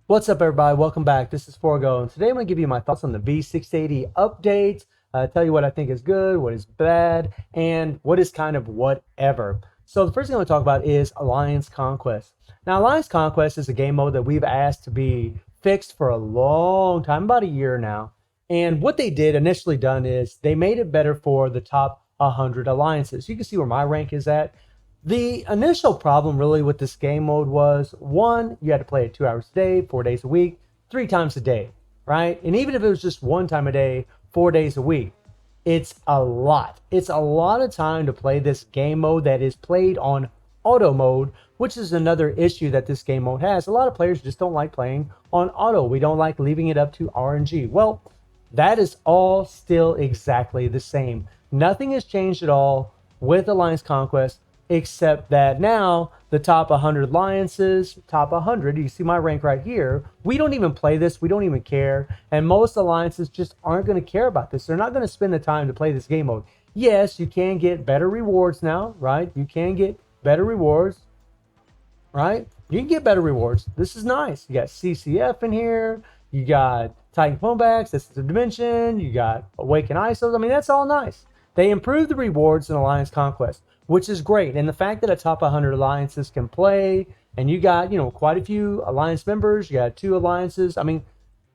What's up, everybody? Welcome back. This is Forgo, and today I'm going to give you my thoughts on the V680 update, tell you what I think is good, what is bad, and what is kind of whatever. So the first thing I'm going to talk about is Alliance Conquest. Now, Alliance Conquest is a game mode that we've asked to be fixed for a long time, about a year now. And what they did initially done is they made it better for the top 100 alliances. You can see where my rank is at. The initial problem really with this game mode was, one, you had to play it 2 hours a day, 4 days a week, 3 times a day, right? And even if it was just 1 time a day, 4 days a week, it's a lot. It's a lot of time to play this game mode that is played on auto mode, which is another issue that this game mode has. A lot of players just don't like playing on auto. We don't like leaving it up to RNG. Well, that is all still exactly the same. Nothing has changed at all with Alliance Conquest, except that now the top 100 alliances, top 100, you see my rank right here, we don't even play this, we don't even care, and most alliances just aren't going to care about this. They're not going to spend the time to play this game mode. Yes, you can get better rewards now, right? You can get better rewards, right? You can get better rewards. This is nice. You got CCF in here, you got Titan Phonebacks, that's the dimension, you got Awaken ISOs. I mean, that's all nice. They improved the rewards in Alliance Conquest, which is great. And the fact that a top 100 alliances can play, and you got, quite a few alliance members, you got 2 alliances. I mean,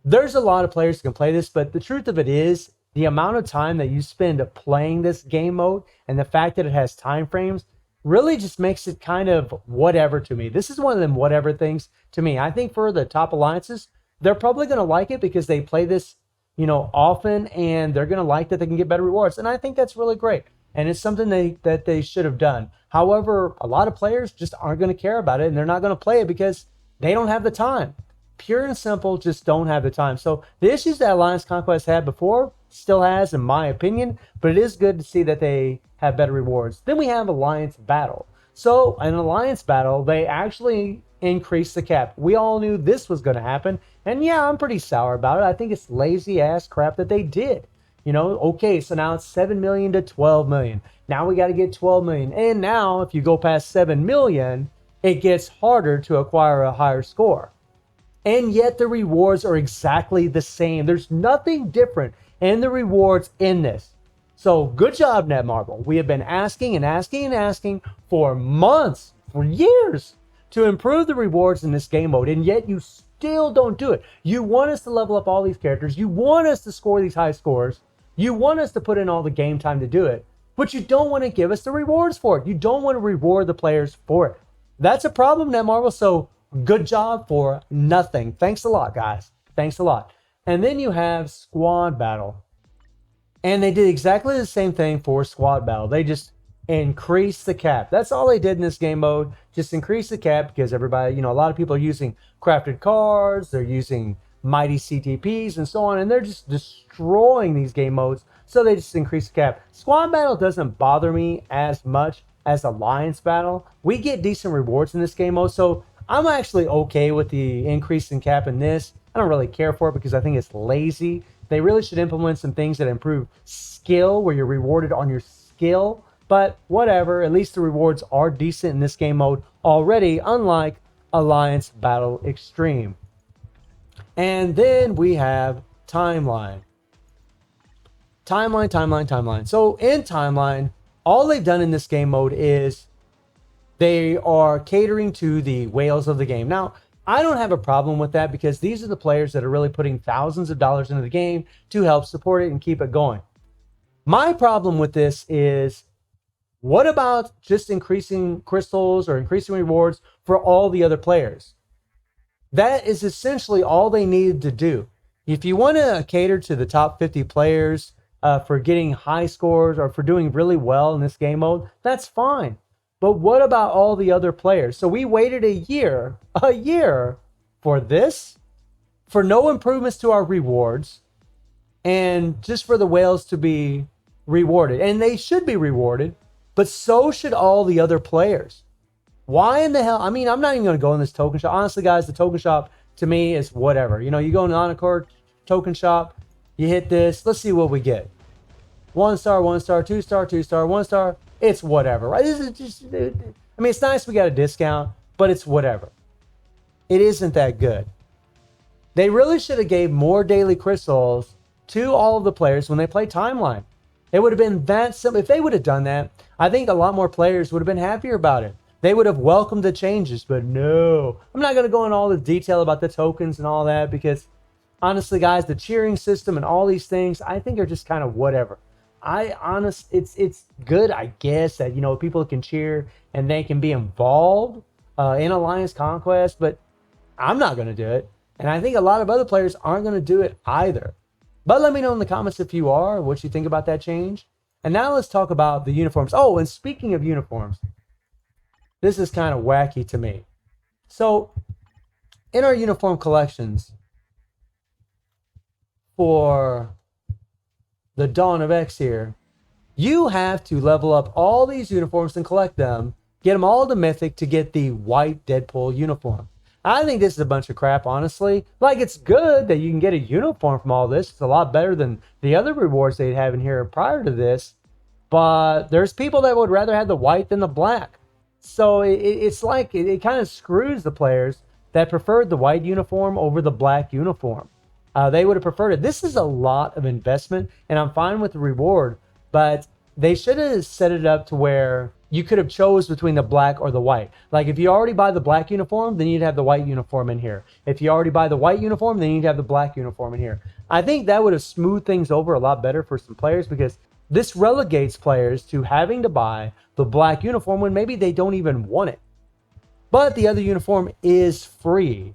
there's a lot of players who can play this, but the truth of it is the amount of time that you spend playing this game mode and the fact that it has time frames really just makes it kind of whatever to me. This is one of them whatever things to me. I think for the top alliances, they're probably going to like it because they play this, often, and they're going to like that they can get better rewards. And I think that's really great. And it's something that they should have done. However, a lot of players just aren't going to care about it, and they're not going to play it because they don't have the time. Pure and simple, just don't have the time. So the issues that Alliance Conquest had before still has, in my opinion, but it is good to see that they have better rewards. Then we have Alliance Battle. So in Alliance Battle, they actually increased the cap. We all knew this was going to happen, and yeah, I'm pretty sour about it. I think it's lazy ass crap that they did. Okay, so now it's 7 million to 12 million. Now we got to get 12 million. And now if you go past 7 million, it gets harder to acquire a higher score. And yet the rewards are exactly the same. There's nothing different in the rewards in this. So good job, Netmarble. We have been asking and asking and asking for months, for years, to improve the rewards in this game mode. And yet you still don't do it. You want us to level up all these characters. You want us to score these high scores. You want us to put in all the game time to do it, but you don't want to give us the rewards for it. You don't want to reward the players for it. That's a problem, Netmarble. So good job for nothing. Thanks a lot, guys. Thanks a lot. And then you have Squad Battle. And they did exactly the same thing for Squad Battle. They just increased the cap. That's all they did in this game mode. Just increase the cap because everybody, a lot of people are using crafted cards. They're using mighty CTPs and so on, and they're just destroying these game modes, so they just increase the cap. Squad Battle doesn't bother me as much as Alliance Battle. We get decent rewards in this game mode, so I'm actually okay with the increase in cap in this. I don't really care for it because I think it's lazy. They really should implement some things that improve skill, where you're rewarded on your skill, but whatever. At least the rewards are decent in this game mode already, unlike Alliance Battle Extreme. And then we have Timeline. Timeline. So in Timeline, all they've done in this game mode is they are catering to the whales of the game. Now, I don't have a problem with that because these are the players that are really putting thousands of dollars into the game to help support it and keep it going. My problem with this is, what about just increasing crystals or increasing rewards for all the other players? That is essentially all they needed to do. If you want to cater to the top 50 players for getting high scores or for doing really well in this game mode, that's fine. But what about all the other players? So we waited a year for this, for no improvements to our rewards, and just for the whales to be rewarded. And they should be rewarded, but so should all the other players. Why in the hell? I mean, I'm not even going to go in this token shop. Honestly, guys, the token shop to me is whatever. You go in the Encore token shop, you hit this. Let's see what we get. 1 star, 1 star, 2 star, 2 star, 1 star. It's whatever, right? This is just, I mean, it's nice we got a discount, but it's whatever. It isn't that good. They really should have gave more daily crystals to all of the players when they play timeline. It would have been that simple. If they would have done that, I think a lot more players would have been happier about it. They would have welcomed the changes, but no. I'm not going to go into all the detail about the tokens and all that because honestly, guys, the cheering system and all these things, I think are just kind of whatever. It's good, I guess, that people can cheer and they can be involved in Alliance Conquest, but I'm not going to do it, and I think a lot of other players aren't going to do it either. But let me know in the comments if you are, what you think about that change. And now let's talk about the uniforms. Oh, and speaking of uniforms, this is kind of wacky to me. So, in our uniform collections for the Dawn of X here, you have to level up all these uniforms and collect them, get them all to Mythic to get the white Deadpool uniform. I think this is a bunch of crap, honestly. Like, it's good that you can get a uniform from all this. It's a lot better than the other rewards they'd have in here prior to this. But there's people that would rather have the white than the black. So it's like, it kind of screws the players that preferred the white uniform over the black uniform. They would have preferred it. This is a lot of investment, and I'm fine with the reward, but they should have set it up to where you could have chose between the black or the white. Like, if you already buy the black uniform, then you'd have the white uniform in here. If you already buy the white uniform, then you'd have the black uniform in here. I think that would have smoothed things over a lot better for some players, because this relegates players to having to buy the black uniform when maybe they don't even want it. But the other uniform is free.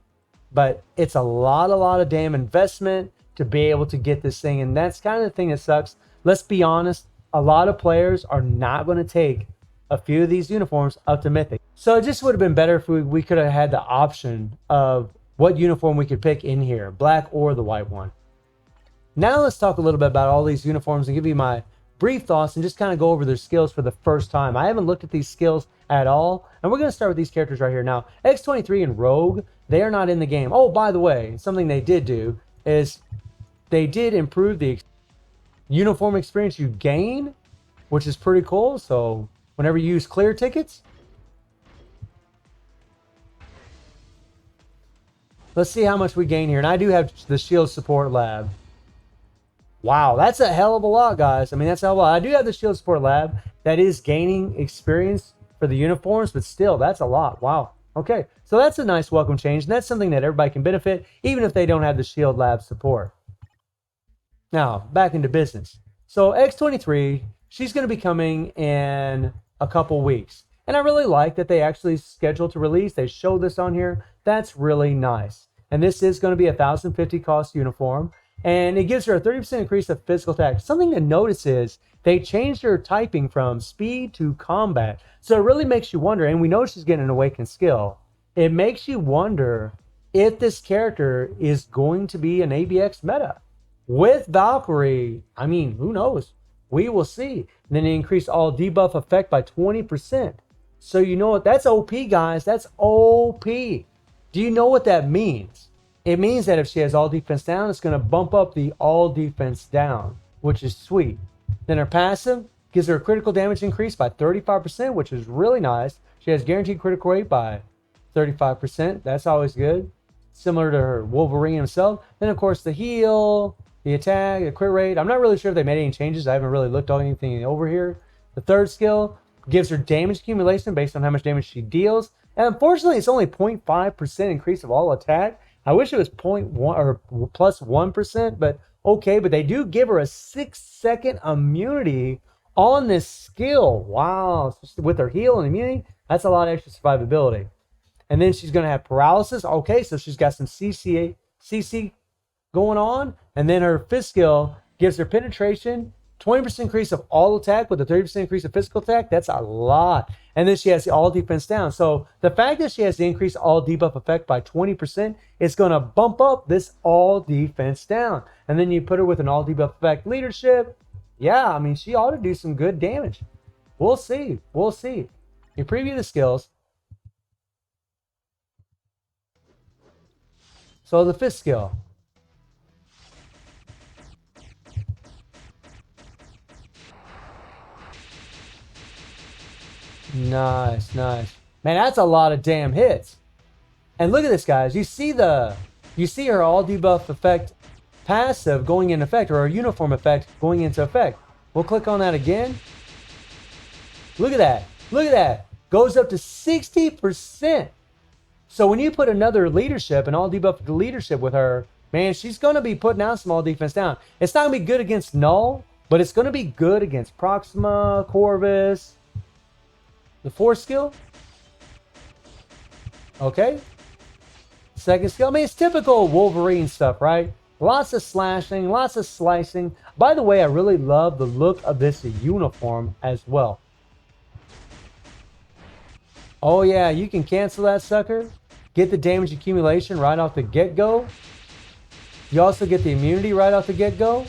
But it's a lot of damn investment to be able to get this thing. And that's kind of the thing that sucks. Let's be honest. A lot of players are not going to take a few of these uniforms up to Mythic. So it just would have been better if we could have had the option of what uniform we could pick in here, black or the white one. Now let's talk a little bit about all these uniforms and give you my brief thoughts and just kind of go over their skills for the first time. I haven't looked at these skills at all, and we're going to start with these characters right here. Now, X23 and Rogue, they are not in the game. Oh, by the way, something they did do is they did improve the uniform experience you gain, which is pretty cool. So whenever you use clear tickets, let's see how much we gain here. And I do have the shield support lab. Wow, that's a hell of a lot, guys. I mean, that's a hell of a lot. I do have the shield support lab that is gaining experience for the uniforms, but still, that's a lot. Wow. Okay, so that's a nice welcome change, and that's something that everybody can benefit, even if they don't have the shield lab support. Now, back into business. So X23, she's going to be coming in a couple weeks. And I really like that they actually scheduled to release. They show this on here. That's really nice. And this is going to be a 1,050 cost uniform. And it gives her a 30% increase of physical attack. Something to notice is they changed her typing from speed to combat. So it really makes you wonder, and we know she's getting an awakened skill. It makes you wonder if this character is going to be an ABX meta. With Valkyrie, I mean, who knows? We will see. And then they increase all debuff effect by 20%. So you know what? That's OP, guys. That's OP. Do you know what that means? It means that if she has all defense down, it's going to bump up the all defense down, which is sweet. Then her passive gives her a critical damage increase by 35%, which is really nice. She has guaranteed critical rate by 35%. That's always good. Similar to her Wolverine himself. Then, of course, the heal, the attack, the crit rate. I'm not really sure if they made any changes. I haven't really looked at anything over here. The third skill gives her damage accumulation based on how much damage she deals. And unfortunately, it's only 0.5% increase of all attack. I wish it was 0.1 or plus 1%, but okay. But they do give her a 6-second immunity on this skill. Wow. With her heal and immunity, that's a lot of extra survivability. And then she's going to have paralysis. Okay, so she's got some CC going on. And then her fifth skill gives her penetration, 20% increase of all attack with a 30% increase of physical attack. That's a lot. And then she has the all defense down. So the fact that she has the increased all debuff effect by 20% is going to bump up this all defense down. And then you put her with an all debuff effect leadership. Yeah, I mean, she ought to do some good damage. We'll see. We'll see. You preview the skills. So the fifth skill. Nice, nice. Man, that's a lot of damn hits. And look at this, guys. You see the you see her all debuff effect passive going into effect, or her uniform effect going into effect. We'll click on that again. Look at that. Look at that. Goes up to 60%. So when you put another leadership, an all debuff leadership with her, man, she's going to be putting out some all defense down. It's not going to be good against Null, but it's going to be good against Proxima, Corvus. The 4th skill. Okay. 2nd skill. I mean, it's typical Wolverine stuff, right? Lots of slashing, lots of slicing. By the way, I really love the look of this uniform as well. Oh yeah, you can cancel that sucker. Get the damage accumulation right off the get-go. You also get the immunity right off the get-go.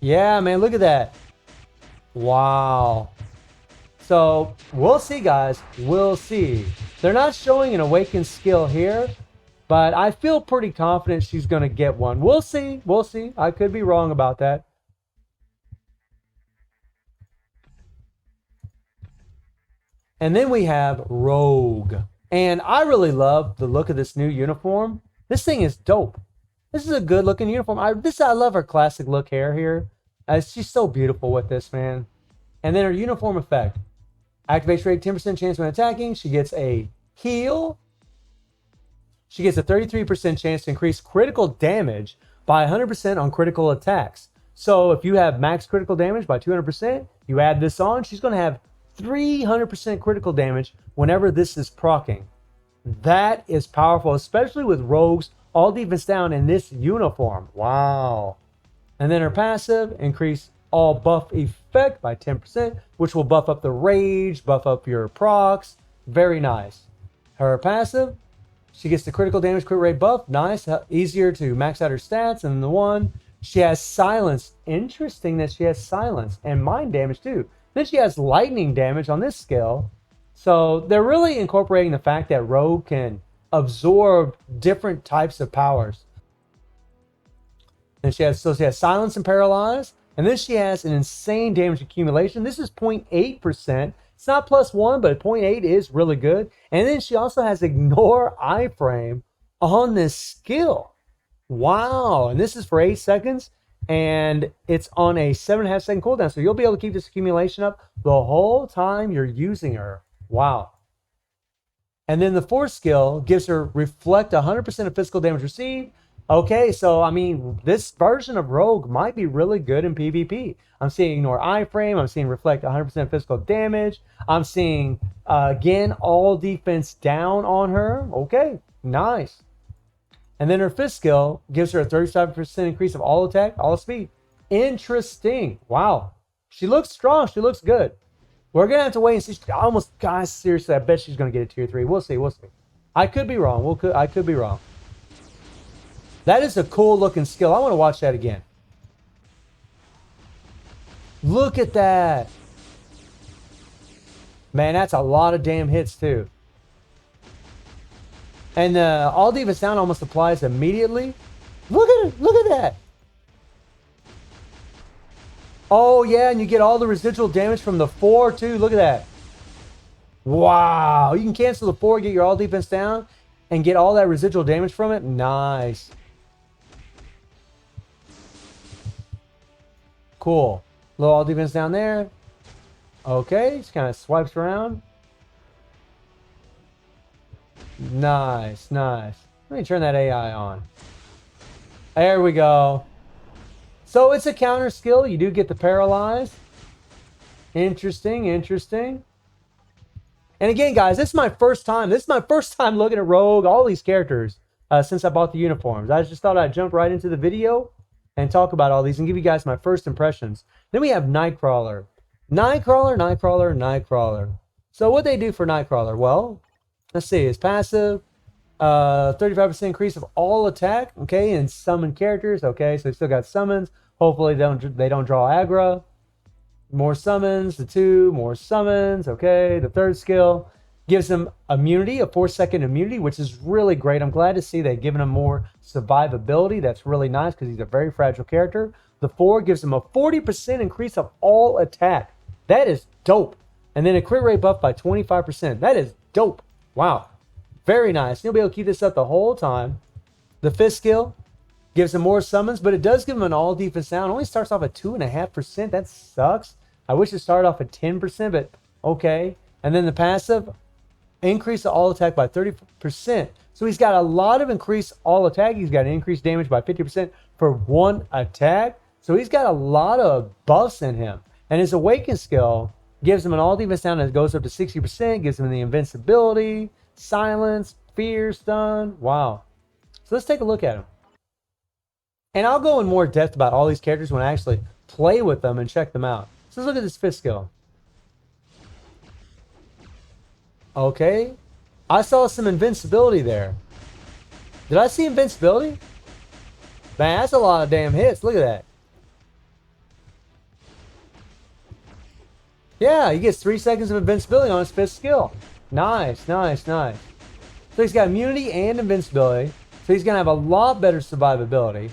Yeah, man, look at that. Wow. So, we'll see, guys. We'll see. They're not showing an awakened skill here, but I feel pretty confident she's going to get one. We'll see. We'll see. I could be wrong about that. And then we have Rogue. And I really love the look of this new uniform. This thing is dope. This is a good looking uniform. I love her classic look hair here. She's so beautiful with this, man. And then her uniform effect. Activation rate 10% chance when attacking. She gets a heal. She gets a 33% chance to increase critical damage by 100% on critical attacks. So if you have max critical damage by 200%, you add this on, she's going to have 300% critical damage whenever this is proccing. That is powerful, especially with Rogues all defense down in this uniform. Wow. And then her passive, increase all buff effect by 10%, which will buff up the rage, buff up your procs. Very nice. Her passive, she gets the critical damage crit rate buff. Nice. Easier to max out her stats. And the one, she has silence. Interesting that she has silence and mind damage too. Then she has lightning damage on this skill. So they're really incorporating the fact that Rogue can absorb different types of powers. And she has silence and paralyze. And then she has an insane damage accumulation. This is 0.8%. It's not +1, but 0.8 is really good. And then she also has ignore iframe on this skill. Wow. And this is for 8 seconds. And it's on a 7.5 second cooldown. So you'll be able to keep this accumulation up the whole time you're using her. Wow. And then the 4th skill gives her reflect 100% of physical damage received. Okay, so I mean, this version of Rogue might be really good in PvP. I'm seeing ignore iframe. I'm seeing reflect 100% physical damage. I'm seeing, again, all defense down on her. Okay, nice. And then her 5th skill gives her a 37% increase of all attack, all speed. Interesting. Wow. She looks strong. She looks good. We're going to have to wait and see. Guys, seriously, I bet she's going to get a tier 3. We'll see. We'll see. I could be wrong. I could be wrong. That is a cool looking skill. I want to watch that again. Look at that. Man, that's a lot of damn hits too. And all defense down almost applies immediately. Look at it. Look at that. Oh, yeah. And you get all the residual damage from the 4 too. Look at that. Wow. You can cancel the 4, get your all defense down, and get all that residual damage from it. Nice. Cool. Little all defense down there. Okay. Just kind of swipes around. Nice, nice. Let me turn that AI on. There we go. So it's a counter skill. You do get the paralyze. Interesting, interesting. And again, guys, this is my first time. This is my first time looking at Rogue, all these characters, since I bought the uniforms. I just thought I'd jump right into the video and talk about all these and give you guys my first impressions. Then we have Nightcrawler. Nightcrawler, Nightcrawler, Nightcrawler. So what they do for Nightcrawler? Well, let's see. It's passive. 35% increase of all attack. Okay, and summon characters. Okay, so they still got summons. Hopefully they don't draw aggro. More summons. The 2 more summons. Okay, the 3rd skill gives them immunity, a 4-second immunity, which is really great. I'm glad to see they've given him more survivability. That's really nice because he's a very fragile character. The 4 gives him a 40% increase of all attack. That is dope. And then a crit rate buff by 25%. That is dope. Wow. Very nice. You'll be able to keep this up the whole time. The fifth skill gives him more summons, but it does give him an all defense down. It only starts off at 2.5%. That sucks. I wish it started off at 10%, but okay. And then the passive, increase the all attack by 30%. So he's got a lot of increased all attack. He's got increased damage by 50% for one attack. So he's got a lot of buffs in him. And his awaken skill gives him an all defense down that goes up to 60%, gives him the invincibility, silence, fear, stun. Wow. So let's take a look at him. And I'll go in more depth about all these characters when I actually play with them and check them out. So let's look at this fifth skill. Okay. I saw some invincibility there. Did I see invincibility? Man, that's a lot of damn hits. Look at that. Yeah, he gets 3 seconds of invincibility on his fifth skill. Nice, nice, nice. So he's got immunity and invincibility. So he's going to have a lot better survivability.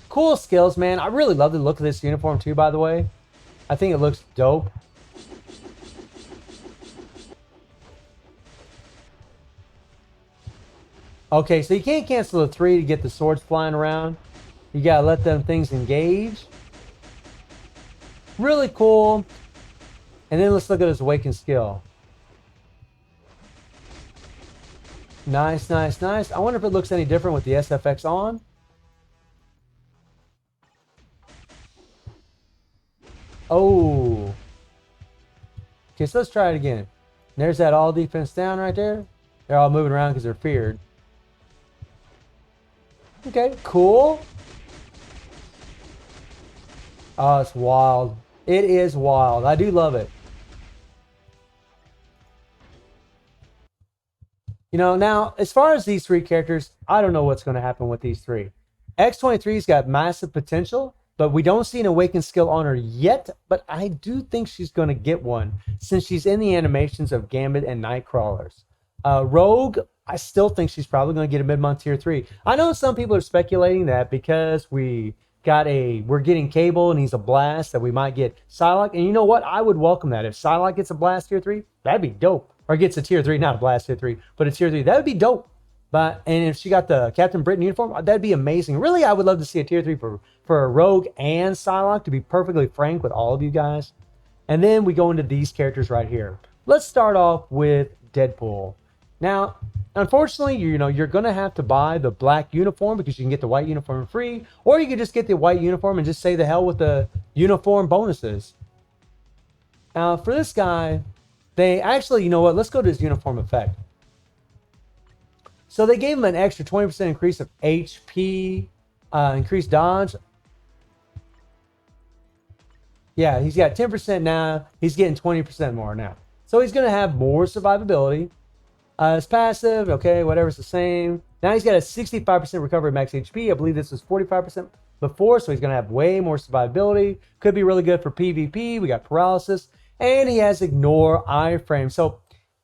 Cool skills, man. I really love the look of this uniform too, by the way. I think it looks dope. Okay, so you can't cancel the 3 to get the swords flying around. You gotta let them things engage. Really cool. And then let's look at his awakened skill. Nice, nice, nice. I wonder if it looks any different with the SFX on. Oh. Okay, so let's try it again. There's that all defense down right there. They're all moving around because they're feared. Okay, cool. Oh, it's wild. It is wild. I do love it. You know, now, as far as these 3 characters, I don't know what's going to happen with these 3. X23's got massive potential, but we don't see an awakened skill on her yet, but I do think she's going to get one since she's in the animations of Gambit and Nightcrawlers. Rogue, I still think she's probably going to get a mid-month tier 3. I know some people are speculating that because we're getting Cable and he's a blast, that we might get Psylocke. And you know what? I would welcome that. If Psylocke gets a blast tier 3, that'd be dope. Or gets a tier 3, not a blast tier 3, but a tier 3, that would be dope. And if she got the Captain Britain uniform, that'd be amazing. Really, I would love to see a tier 3 for a Rogue and Psylocke, to be perfectly frank with all of you guys. And then we go into these characters right here. Let's start off with Deadpool. Now, unfortunately, you're going to have to buy the black uniform because you can get the white uniform free, or you can just get the white uniform and just say the hell with the uniform bonuses. Now, for this guy, they actually, you know what, let's go to his uniform effect. So they gave him an extra 20% increase of HP, increased dodge. Yeah, he's got 10% now. He's getting 20% more now. So he's going to have more survivability. His passive, okay, whatever's the same. Now he's got a 65% recovery max HP. I believe this was 45% before, so he's going to have way more survivability. Could be really good for PvP. We got paralysis. And he has ignore iframe. So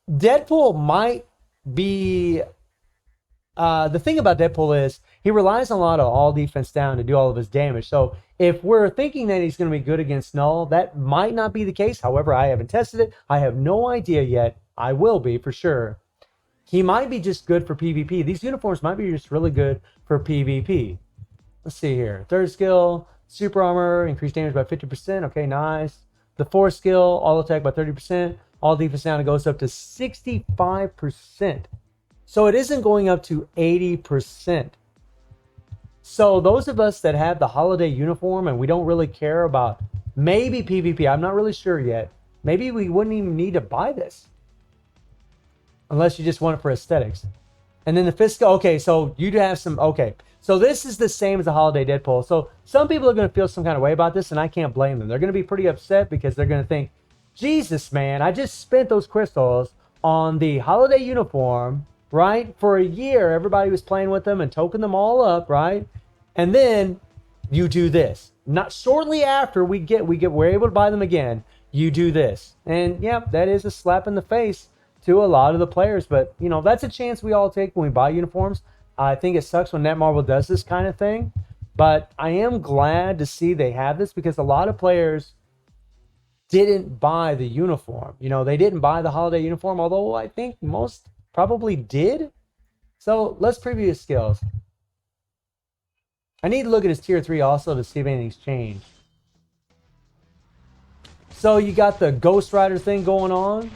Deadpool might be... the thing about Deadpool is he relies on a lot of all defense down to do all of his damage. So if we're thinking that he's going to be good against Null, that might not be the case. However, I haven't tested it. I have no idea yet. I will be for sure. He might be just good for PvP. These uniforms might be just really good for PvP. Let's see here. Third skill, super armor, increased damage by 50%. Okay, nice. The fourth skill, all attack by 30%. All defense down, it goes up to 65%. So it isn't going up to 80%. So those of us that have the holiday uniform and we don't really care about maybe PvP, I'm not really sure yet. Maybe we wouldn't even need to buy this. Unless you just want it for aesthetics. And then the fifth skill, okay, so you do have some, okay. So this is the same as the holiday Deadpool. So some people are going to feel some kind of way about this, and I can't blame them. They're going to be pretty upset because they're going to think, Jesus, man, I just spent those crystals on the holiday uniform, right? For a year, everybody was playing with them and token them all up, right? And then you do this. Not shortly after we're able to buy them again, you do this. And yeah, that is a slap in the face to a lot of the players. But, you know, that's a chance we all take when we buy uniforms. I think it sucks when Netmarble does this kind of thing. But I am glad to see they have this because a lot of players didn't buy the uniform. You know, they didn't buy the holiday uniform, although I think most probably did. So let's preview his skills. I need to look at his tier 3 also to see if anything's changed. So you got the Ghost Rider thing going on.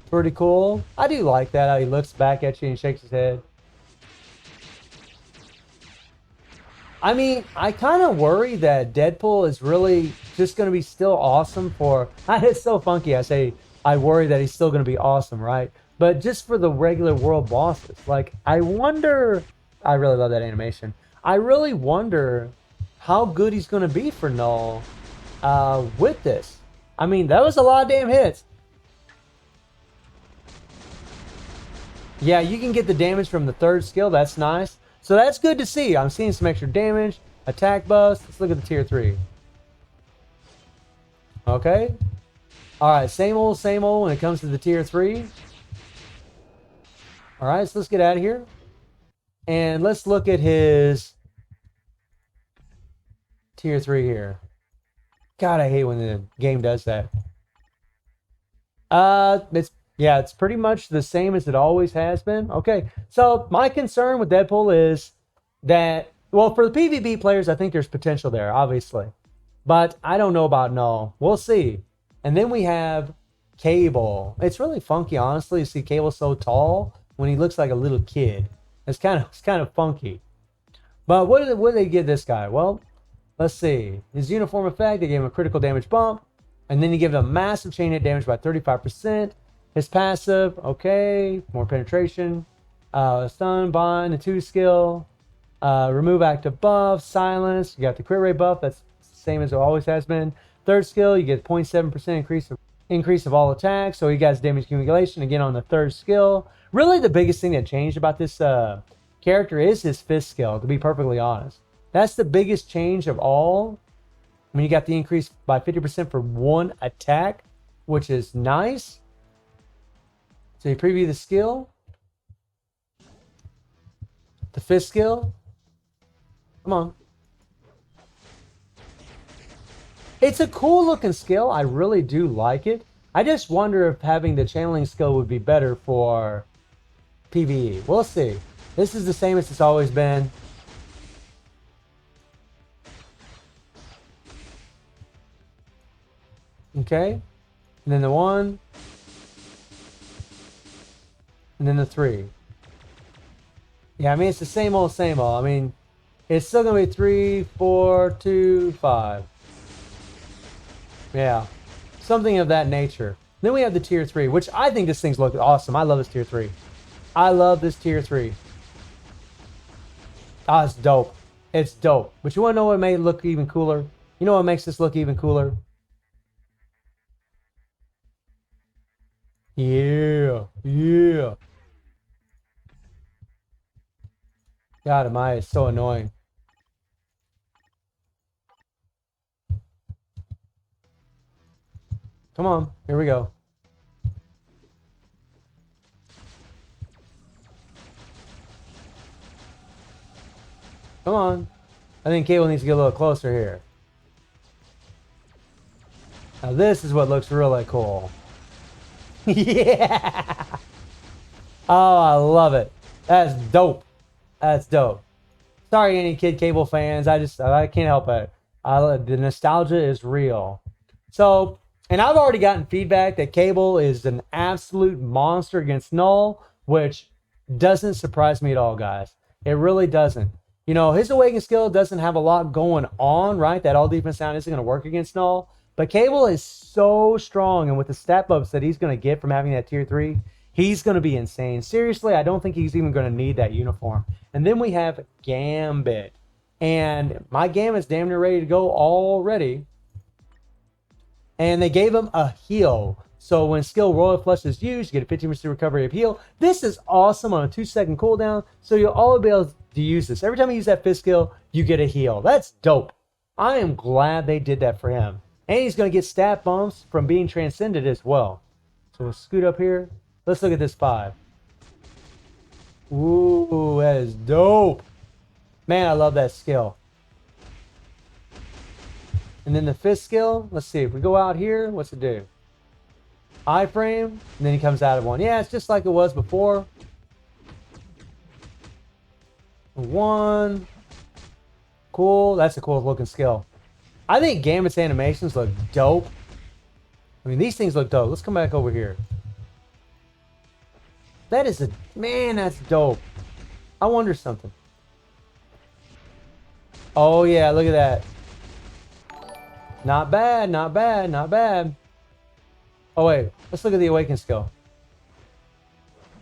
Pretty cool. I do like that, how he looks back at you and shakes his head. I mean, I kind of worry that Deadpool is really just going to be still awesome for... It's so funky. I say I worry that he's still going to be awesome, right? But just for the regular world bosses. Like, I wonder... I really love that animation. I really wonder how good he's going to be for Null with this. I mean, that was a lot of damn hits. Yeah, you can get the damage from the 3rd skill. That's nice. So that's good to see. I'm seeing some extra damage. Attack buffs. Let's look at the tier 3. Okay. Alright, same old when it comes to the tier 3. Alright, so let's get out of here. And let's look at his tier 3 here. God, I hate when the game does that. It's pretty much the same as it always has been. Okay, so my concern with Deadpool is that, well, for the PvP players, I think there's potential there, obviously. But I don't know about Null. We'll see. And then we have Cable. It's really funky, honestly, to see Cable so tall when he looks like a little kid. It's kind of funky. But what did they give this guy? Well, let's see. His uniform effect, they gave him a critical damage bump. And then he gave him a massive chain hit damage by 35%. His passive, okay, more penetration, stun, bind, the 2 skill, remove active buff, silence. You got the crit rate buff, that's the same as it always has been. 3rd skill, you get 0.7% increase of all attacks. So he got damage accumulation again on the 3rd skill. Really, the biggest thing that changed about this character is his 5th skill, to be perfectly honest. That's the biggest change of all. I mean, you got the increase by 50% for 1 attack, which is nice. So you preview the skill. The 5th skill. Come on. It's a cool looking skill. I really do like it. I just wonder if having the channeling skill would be better for PvE. We'll see. This is the same as it's always been. Okay. And then the 1. And then the 3. Yeah, I mean, it's the same old, same old. I mean, it's still going to be 3, 4, 2, 5. Yeah. Something of that nature. Then we have the tier 3, which I think this thing's look awesome. I love this tier 3. I love this tier 3. Ah, it's dope. It's dope. But you want to know what made it look even cooler? You know what makes this look even cooler? Yeah. Yeah. God, am I so annoying. Come on, here we go. Come on. I think Cable needs to get a little closer here. Now this is what looks really cool. Yeah! Oh, I love it. That's dope. That's dope. Sorry, any Kid Cable fans. I can't help it. The nostalgia is real. So, and I've already gotten feedback that Cable is an absolute monster against Null, which doesn't surprise me at all, guys. It really doesn't. You know, his Awaken skill doesn't have a lot going on, right? That all defense sound isn't going to work against Null. But Cable is so strong, and with the stat buffs that he's going to get from having that tier 3, he's going to be insane. Seriously, I don't think he's even going to need that uniform. And then we have Gambit. And my Gambit's damn near ready to go already. And they gave him a heal. So when skill Royal Flush is used, you get a 15% recovery of heal. This is awesome on a 2-second cooldown. So you'll always be able to use this. Every time you use that 5th skill, you get a heal. That's dope. I am glad they did that for him. And he's going to get stat bumps from being transcended as well. So we'll scoot up here. Let's look at this 5. Ooh, that is dope. Man, I love that skill. And then the fifth skill, let's see, if we go out here, what's it do? Iframe, and then he comes out of one. Yeah, it's just like it was before. One. Cool, that's a cool looking skill. I think Gambit's animations look dope. I mean, these things look dope. Let's come back over here. That is a, man, that's dope. I wonder something. Oh yeah, look at that. Not bad, not bad, not bad. Oh wait, let's look at the awaken skill.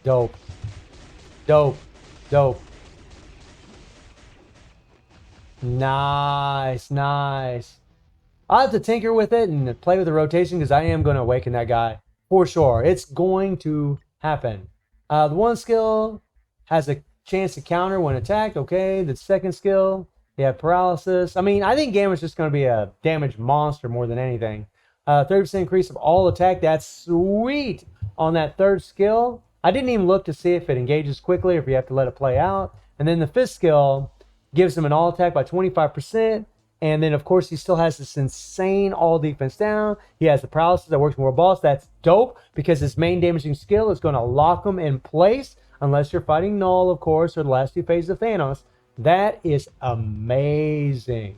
Dope. Dope. Dope. Nice, nice. I'll have to tinker with it and play with the rotation because I am going to awaken that guy for sure. It's going to happen. The one skill has a chance to counter when attacked. Okay, the second skill, you have paralysis. I mean, I think Gambit's just going to be a damage monster more than anything. 30% increase of all attack. That's sweet on that third skill. I didn't even look to see if it engages quickly or if you have to let it play out. And then the fifth skill gives him an all attack by 25%. And then, of course, he still has this insane all defense down. He has the paralysis that works more boss. That's dope because his main damaging skill is going to lock him in place unless you're fighting Null, of course, or the last two phases of Thanos. That is amazing.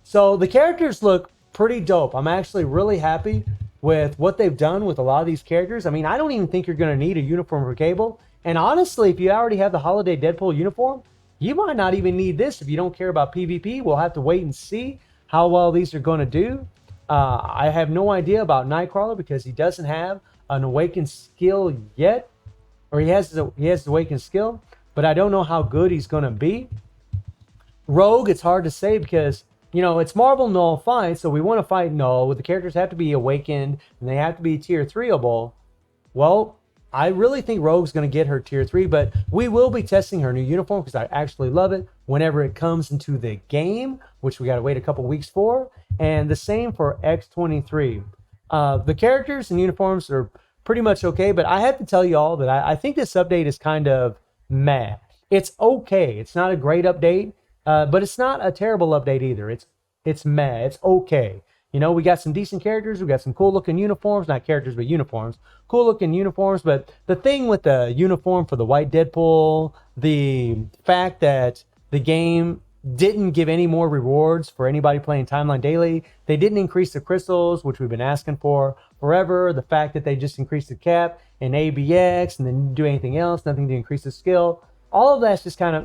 So the characters look pretty dope. I'm actually really happy with what they've done with a lot of these characters. I mean, I don't even think you're going to need a uniform for Cable. And honestly, if you already have the Holiday Deadpool uniform, you might not even need this if you don't care about PvP. We'll have to wait and see how well these are going to do. I have no idea about Nightcrawler because he doesn't have an awakened skill yet. Or he has the awakened skill, but I don't know how good he's going to be. Rogue, it's hard to say because, you know, it's Marvel Null fight, so we want to fight Null. The characters have to be awakened, and they have to be tier 3-able. Well, I really think Rogue's going to get her tier 3, but we will be testing her new uniform because I actually love it whenever it comes into the game, which we got to wait a couple weeks for. And the same for X-23. The characters and uniforms are pretty much okay, but I have to tell you all that I think this update is kind of meh. It's okay. It's not a great update, but it's not a terrible update either. It's meh. It's okay. You know, we got some decent characters. We got some cool looking uniforms. Not characters, but uniforms. Cool looking uniforms. But the thing with the uniform for the white Deadpool, the fact that the game didn't give any more rewards for anybody playing Timeline Daily. They didn't increase the crystals, which we've been asking for forever. The fact that they just increased the cap in ABX and then didn't do anything else, nothing to increase the skill. All of that's just kind of,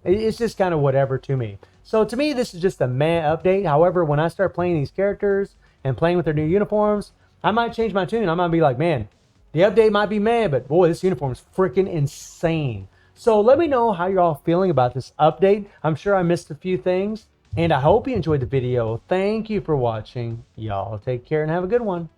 it's just kind of whatever to me. So to me, this is just a meh update. However, when I start playing these characters and playing with their new uniforms, I might change my tune. I might be like, man, the update might be meh, but boy, this uniform is freaking insane. So let me know how you're all feeling about this update. I'm sure I missed a few things, and I hope you enjoyed the video. Thank you for watching. Y'all take care and have a good one.